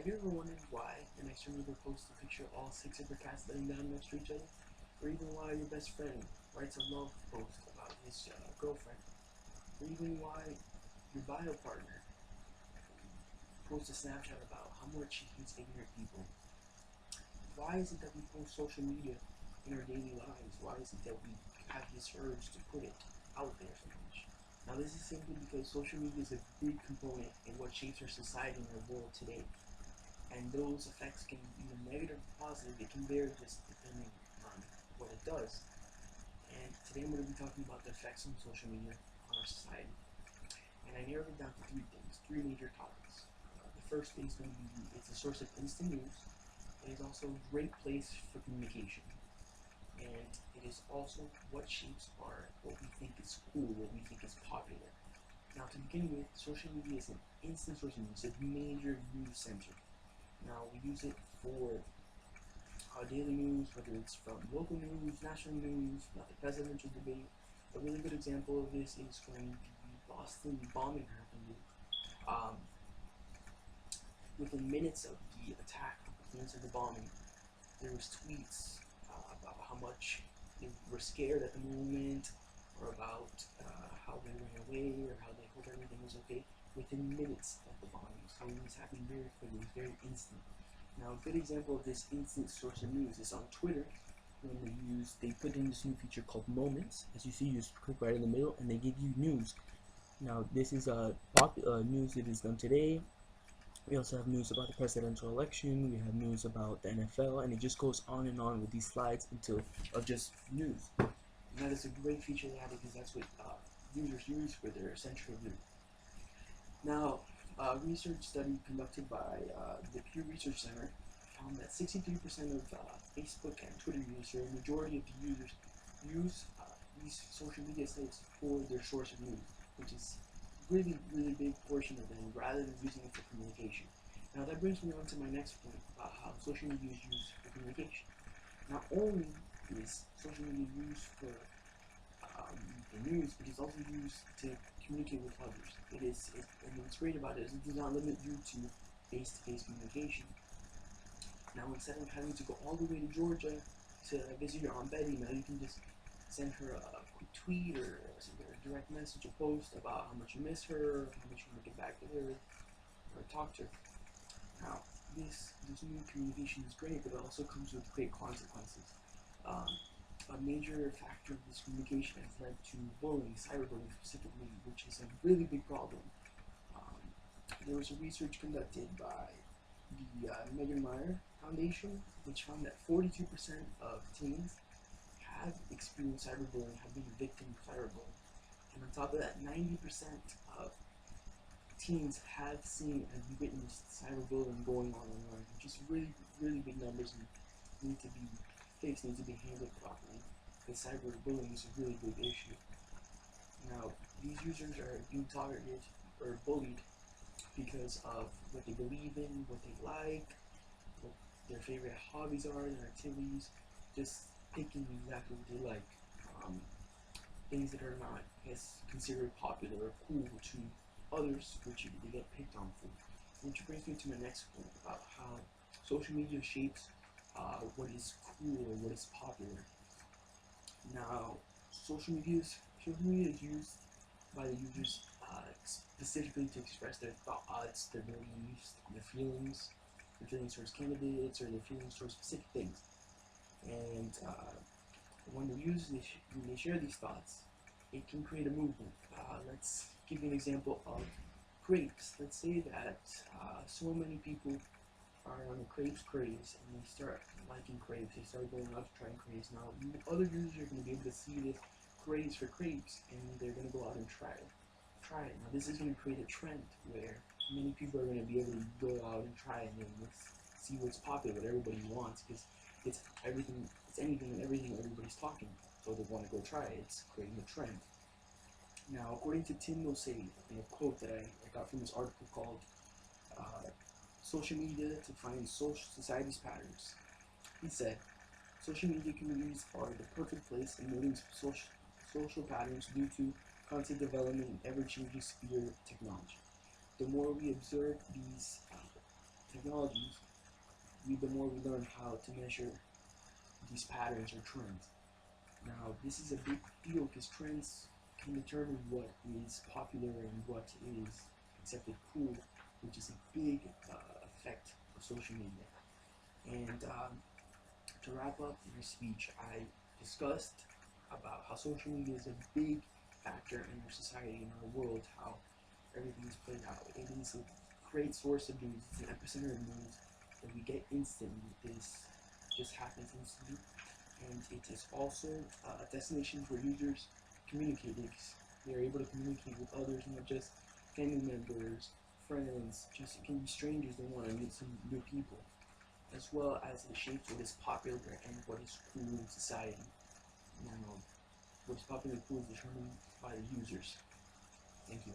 Have you ever wondered why your next door neighbor posts a picture of all six of her cats laying down next to each other? Or even why your best friend writes a love post about his girlfriend? Or even why your bio partner posts a Snapchat about how much he hates ignorant people? Why is it that we post social media in our daily lives? Why is it that we have this urge to put it out there so much? Now, this is simply because social media is a big component in what shapes our society and our world today. And those effects can be either negative or positive. It can vary just depending on what it does. And today I'm going to be talking about the effects of social media on our society. And I narrowed it down to three things, three major topics. The first thing is going to be it's a source of instant news. It is also a great place for communication. And it is also what shapes what we think is cool, what we think is popular. Now, to begin with, social media is an instant source of news, a major news center. Now, we use it for daily news, whether it's from local news, national news, not the presidential debate. A really good example of this is when the Boston bombing happened. Um, Within minutes of the attack, minutes of the bombing, there was tweets about how much they were scared at the moment, or about how they ran away, or how they hope everything was okay. Within minutes of the bombing, so this happened very quickly, it was very instant. Now, a good example of this instant source of news is on Twitter, when they put in this new feature called Moments. As you see, you just click right in the middle, and they give you news. Now, this is news that is done today. We also have news about the presidential election. We have news about the NFL, and it just goes on and on with these slides until of just news. And that is a great feature they have because that's what users use for their essential news. Now, a research study conducted by the Pew Research Center found that 63% of Facebook and Twitter users, or a majority of the users, use these social media sites for their source of news, which is really big portion of them, rather than using it for communication. Now that brings me on to my next point about how social media is used for communication. Not only is social media used for the news, but it's also used to communicate with others. And what's great about it is it does not limit you to face-to-face communication. Now, instead of having to go all the way to Georgia to visit your Aunt Betty, now you can just send her a quick tweet or send her a direct message, a post about how much you miss her, how much you want to get back to her, or talk to her. Now, this new communication is great, but it also comes with great consequences. Um, a major factor of this communication has led to bullying, cyberbullying specifically, which is a really big problem. Um, there was a research conducted by the Megan Meyer Foundation, which found that 42% of teens have experienced cyberbullying, have been a victim of cyberbullying. And on top of that, 90% of teens have seen and witnessed cyberbullying going on online, which is really big numbers and need to be fixed, need to be handled properly. Because cyberbullying is a really big issue. Now, these users are being targeted or bullied because of what they believe in, what they like, what their favorite hobbies are, their activities, just picking exactly what they like. Um, Things that are not, I guess, considered popular or cool to others, which they get picked on for. Which brings me to my next point about how social media shapes what is cool or what is popular. Now, social media is used by the users specifically to express their thoughts, their beliefs, their feelings towards candidates, or their feelings towards specific things. And when the users when they share these thoughts, it can create a movement. Let's give you an example of crepes. Let's say that so many people are on a crepes craze and they start liking crepes. They start going out to trying crepes. Now, other users are going to be able to see this craze for crepes and they're going to go out and try it. Now, this is going to create a trend where many people are going to be able to go out and try it and let's see what's popular, what everybody wants, because it's everything, it's anything and everything everybody's talking about. So they want to go try it. It's creating a trend. Now, according to Tim Nosey, a quote that I got from this article called Social Media to Find Social Society's Patterns, he said, social media communities are the perfect place in noting social patterns due to content development and ever-changing speed of technology. The more we observe these technologies, the more we learn how to measure these patterns or trends. Now, this is a big deal because trends can determine what is popular and what is considered cool, which is a big effect of social media. And to wrap up my speech, I discussed about how social media is a big factor in our society, in our world, how everything is played out. It is a great source of news, it's an epicenter of news that we get instantly. This happens instantly, and it is also a destination where users communicate. They are able to communicate with others, not just family members, friends, just it can be strangers that want to meet some new people, as well as it shapes what is popular and what is cool in society. Now, what is popular and cool is determined by the users. Thank you.